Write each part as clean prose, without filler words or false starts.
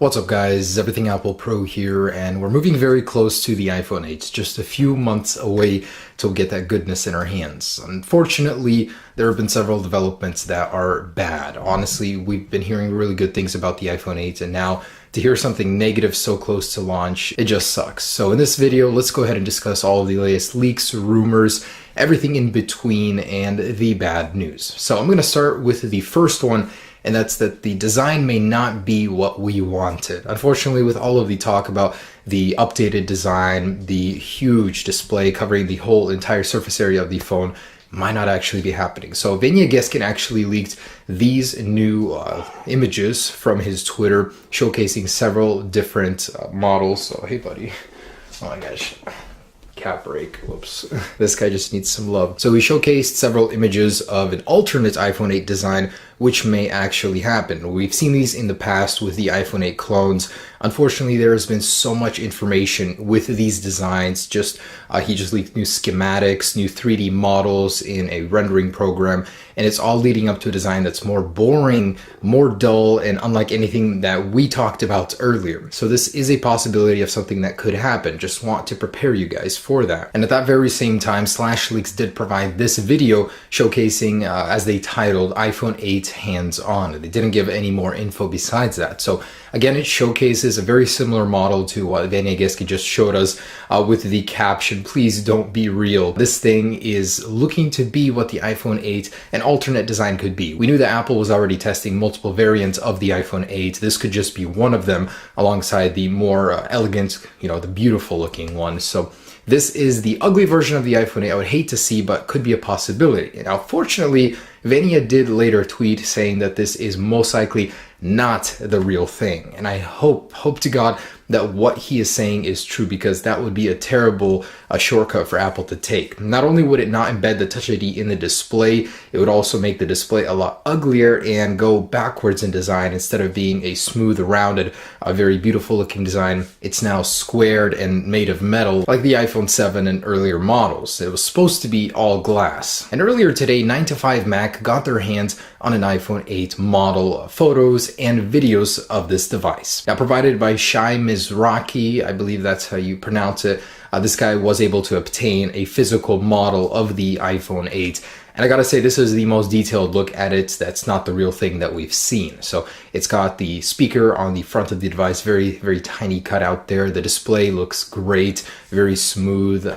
What's up guys, Everything Apple Pro here, and we're moving very close to the iPhone 8, just a few months away to get that goodness in our hands. Unfortunately, there have been several developments that are bad. Honestly, we've been hearing really good things about the iPhone 8, and now to hear something negative so close to launch, it just sucks. So in this video, let's go ahead and discuss all of the latest leaks, rumors, everything in between, and the bad news. So I'm going to start with the first one, and that's that the design may not be what we wanted. Unfortunately, with all of the talk about the updated design, the huge display covering the whole entire surface area of the phone might not actually be happening. So Thyis actually leaked these new images from his Twitter showcasing several different models. So hey buddy, oh my gosh. Cat break, whoops. This guy just needs some love. So we showcased several images of an alternate iPhone 8 design, which may actually happen. We've seen these in the past with the iPhone 8 clones. Unfortunately, there has been so much information with these designs. He just leaked new schematics, new 3D models in a rendering program, and it's all leading up to a design that's more boring, more dull, and unlike anything that we talked about earlier. So this is a possibility of something that could happen. Just want to prepare you guys for that. And at that very same time, Leaks did provide this video showcasing, as they titled, iPhone 8 hands-on. They didn't give any more info besides that. So again, it showcases a very similar model to what Thyis just showed us with the caption, "Please don't be real." This thing is looking to be what the iPhone 8, an alternate design, could be. We knew that Apple was already testing multiple variants of the iPhone 8. This could just be one of them alongside the more elegant, the beautiful looking one. So this is the ugly version of the iPhone 8 I would hate to see, but could be a possibility. Now, fortunately, Thyis did later tweet saying that this is most likely not the real thing. And I hope to God that what he is saying is true, because that would be a terrible shortcut for Apple to take. Not only would it not embed the Touch ID in the display, it would also make the display a lot uglier and go backwards in design. Instead of being a smooth, rounded, very beautiful looking design, it's now squared and made of metal like the iPhone 7 and earlier models. It was supposed to be all glass. And earlier today, 9to5Mac got their hands on an iPhone 8 model, photos and videos of this device. Now, provided by Shai Mizrahi, I believe that's how you pronounce it, this guy was able to obtain a physical model of the iPhone 8. And I gotta say, this is the most detailed look at it. That's not the real thing that we've seen. So it's got the speaker on the front of the device, very, very tiny cutout there. The display looks great, very smooth,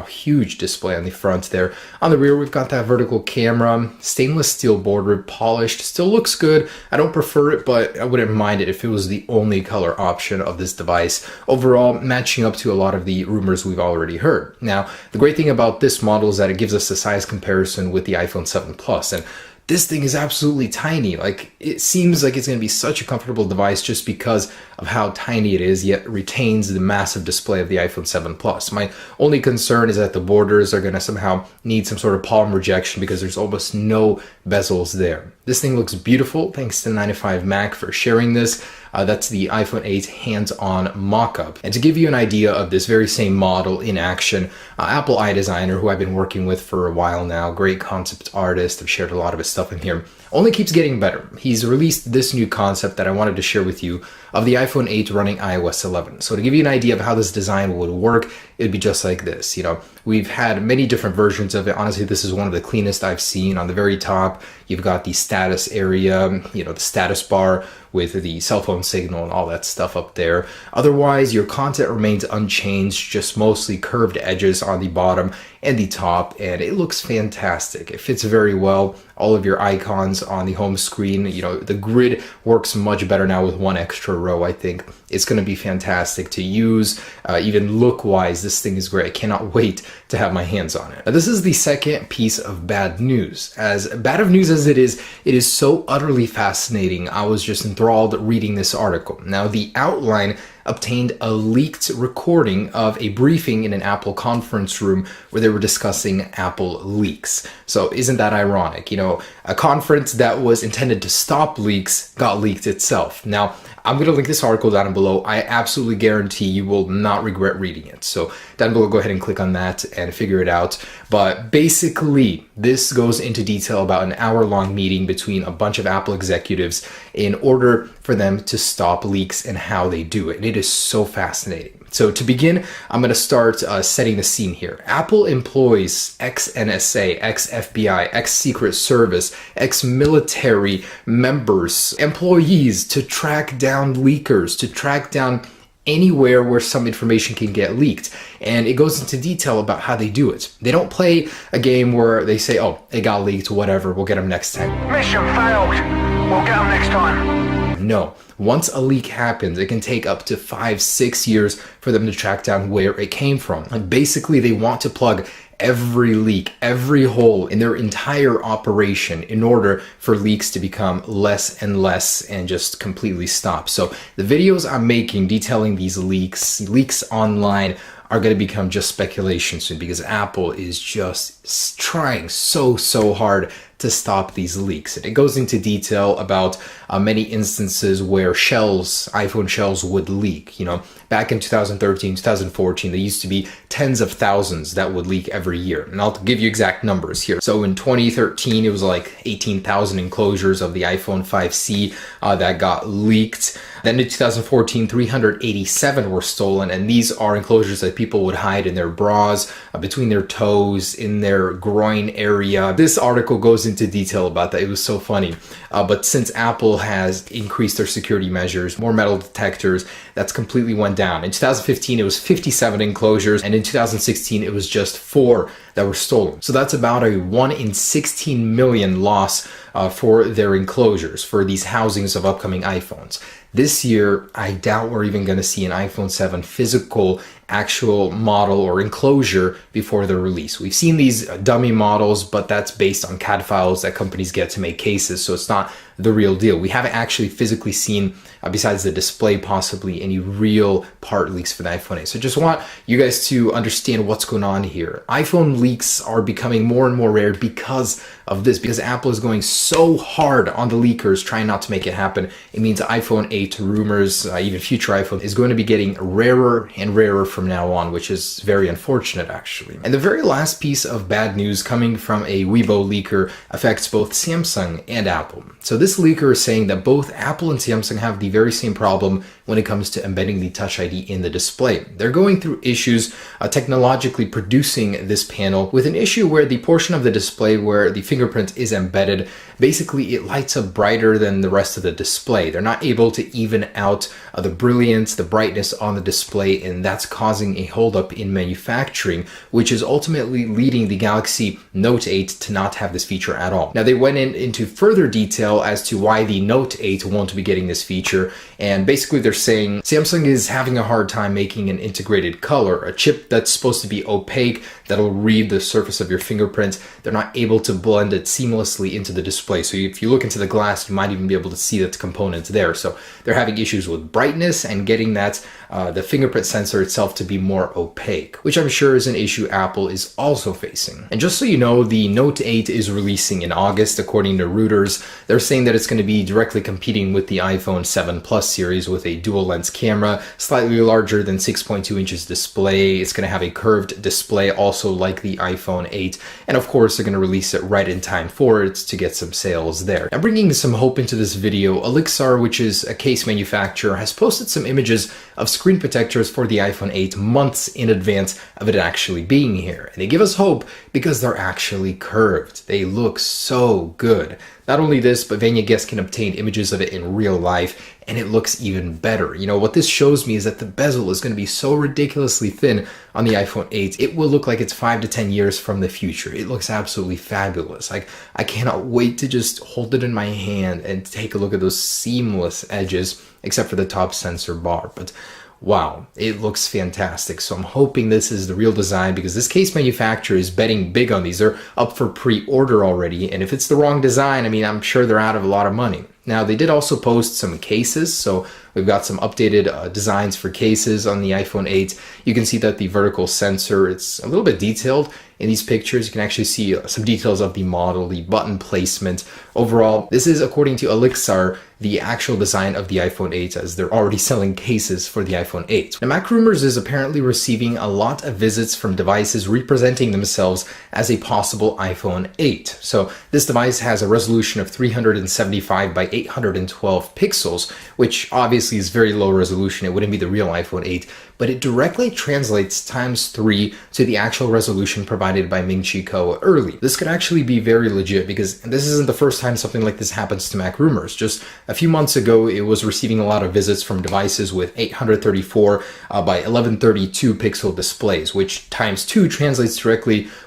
huge display on the front there. On the rear, we've got that vertical camera, stainless steel border, polished, still looks good. I don't prefer it, but I wouldn't mind it if it was the only color option of this device. Overall, matching up to a lot of the rumors we've already heard. Now, the great thing about this model is that it gives us a size comparison with the iPhone 7 Plus, and this thing is absolutely tiny. Like, it seems like it's going to be such a comfortable device just because of how tiny it is, yet retains the massive display of the iPhone 7 Plus. My only concern is that the borders are going to somehow need some sort of palm rejection because there's almost no bezels there. This thing looks beautiful. Thanks to 9to5Mac for sharing this. That's the iPhone 8 hands-on mock-up. And to give you an idea of this very same model in action, Apple iDesigner, who I've been working with for a while now, great concept artist, I've shared a lot of his stuff in here, only keeps getting better. He's released this new concept that I wanted to share with you of the iPhone 8 running iOS 11. So to give you an idea of how this design would work, it would be just like this. We've had many different versions of it. Honestly, this is one of the cleanest I've seen. On the very top, you've got the status area, the status bar with the cell phone signal and all that stuff up there. Otherwise, your content remains unchanged, just mostly curved edges on the bottom and the top, and it looks fantastic. It fits very well. All of your icons on the home screen, the grid works much better now with one extra row. I think it's going to be fantastic to use. Even look-wise, this thing is great. I cannot wait to have my hands on it. Now, this is the second piece of bad news. As bad of news as it is so utterly fascinating. I was just enthralled reading this article. Now, the outline obtained a leaked recording of a briefing in an Apple conference room where they were discussing Apple leaks. So isn't that ironic? A conference that was intended to stop leaks got leaked itself. Now, I'm going to link this article down below. I absolutely guarantee you will not regret reading it. So down below, go ahead and click on that and figure it out. But basically, this goes into detail about an hour-long meeting between a bunch of Apple executives in order for them to stop leaks and how they do it. And it is so fascinating. So to begin, I'm going to start setting the scene here. Apple employs ex-NSA, ex-FBI, ex-Secret Service, ex-military members, employees to track down leakers, to track down anywhere where some information can get leaked. And it goes into detail about how they do it. They don't play a game where they say, oh, it got leaked, whatever, we'll get them next time. Mission failed. We'll get them next time. No. Once a leak happens, it can take up to 5-6 years for them to track down where it came from. And basically, they want to plug every leak, every hole in their entire operation in order for leaks to become less and less and just completely stop. So the videos I'm making detailing these leaks online, are going to become just speculation soon, because Apple is just trying so hard to stop these leaks. And it goes into detail about many instances where shells, iPhone shells, would leak. You know, back in 2013, 2014, there used to be tens of thousands that would leak every year. And I'll give you exact numbers here. So in 2013, it was like 18,000 enclosures of the iPhone 5C that got leaked. Then in 2014, 387 were stolen, and these are enclosures that people would hide in their bras, between their toes, in their groin area. This article goes into detail about that. It was so funny. But since Apple has increased their security measures, more metal detectors, that's completely went down. In 2015, it was 57 enclosures, and in 2016, it was just 4 that were stolen. So that's about a 1 in 16 million loss for their enclosures, for these housings of upcoming iPhones. This year, I doubt we're even going to see an iPhone 7 physical actual model or enclosure before the release. We've seen these dummy models, but that's based on CAD files that companies get to make cases, so it's not the real deal. We haven't actually physically seen, besides the display, possibly any real part leaks for the iPhone 8. So just want you guys to understand what's going on here. iPhone leaks are becoming more and more rare because of this, because Apple is going so hard on the leakers, trying not to make it happen. It means iPhone 8 rumors, even future iPhone, is going to be getting rarer and rarer from now on, which is very unfortunate, actually. And the very last piece of bad news coming from a Weibo leaker affects both Samsung and Apple. So this leaker is saying that both Apple and Samsung have the very same problem when it comes to embedding the Touch ID in the display. They're going through issues technologically producing this panel with an issue where the portion of the display where the fingerprint is embedded, basically it lights up brighter than the rest of the display. They're not able to even out the brilliance, the brightness on the display, and that's causing a holdup in manufacturing, which is ultimately leading the Galaxy Note 8 to not have this feature at all. Now, they went into further detail as to why the Note 8 won't be getting this feature, and basically they're saying Samsung is having a hard time making an integrated color, a chip that's supposed to be opaque, that'll read the surface of your fingerprint. They're not able to blend it seamlessly into the display. So if you look into the glass, you might even be able to see that component there. So they're having issues with brightness and getting that the fingerprint sensor itself to be more opaque, which I'm sure is an issue Apple is also facing. And just so you know, the Note 8 is releasing in August, according to Reuters. They're saying that it's going to be directly competing with the iPhone 7 Plus series with a dual lens camera, slightly larger than 6.2 inches display. It's going to have a curved display, also like the iPhone 8. And of course, they're going to release it right in time for it to get some sales there. Now, bringing some hope into this video, Elixir, which is a case manufacturer, has posted some images of screen protectors for the iPhone 8 months in advance of it actually being here. And they give us hope because they're actually curved. They look so good. Not only this, but Vanya guests can obtain images of it in real life, and it looks even better. You know, what this shows me is that the bezel is going to be so ridiculously thin on the iPhone 8, it will look like it's 5 to 10 years from the future. It looks absolutely fabulous. I cannot wait to just hold it in my hand and take a look at those seamless edges, except for the top sensor bar. But wow, it looks fantastic. So I'm hoping this is the real design, because this case manufacturer is betting big on these. They're up for pre-order already, and if it's the wrong design, I mean, I'm sure they're out of a lot of money. Now, they did also post some cases, so we've got some updated designs for cases on the iPhone 8. You can see that the vertical sensor, it's a little bit detailed. In these pictures, you can actually see some details of the model, the button placement. Overall, this is, according to Elixir, the actual design of the iPhone 8, as they're already selling cases for the iPhone 8. Now, Mac Rumors is apparently receiving a lot of visits from devices representing themselves as a possible iPhone 8. So this device has a resolution of 375 by 812 pixels, which obviously is very low resolution. It wouldn't be the real iPhone 8, but it directly translates times 3 to the actual resolution provided by Ming-Chi Kuo early. This could actually be very legit, because this isn't the first time something like this happens to Mac Rumors. Just a few months ago, it was receiving a lot of visits from devices with 834 by 1132 pixel displays, which times 2 translates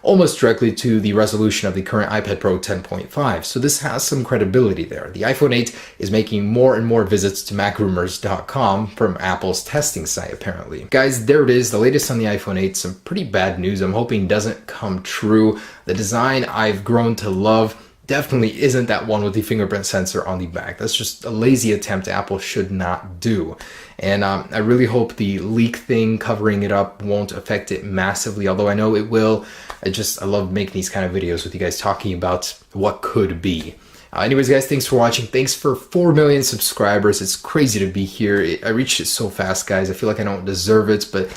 almost directly to the resolution of the current iPad Pro 10.5. So this has some credibility there. The iPhone 8 is making more and more visits to macrumors.com from Apple's testing site, apparently. Guys, there it is, the latest on the iPhone 8. Some pretty bad news I'm hoping doesn't come true. The design I've grown to love definitely isn't that one with the fingerprint sensor on the back. That's just a lazy attempt Apple should not do. And I really hope the leak thing covering it up won't affect it massively, although I know it will. I love making these kind of videos with you guys talking about what could be. Anyways, guys, thanks for watching. Thanks for 4 million subscribers. It's crazy to be here. I reached it so fast, guys. I feel like I don't deserve it, but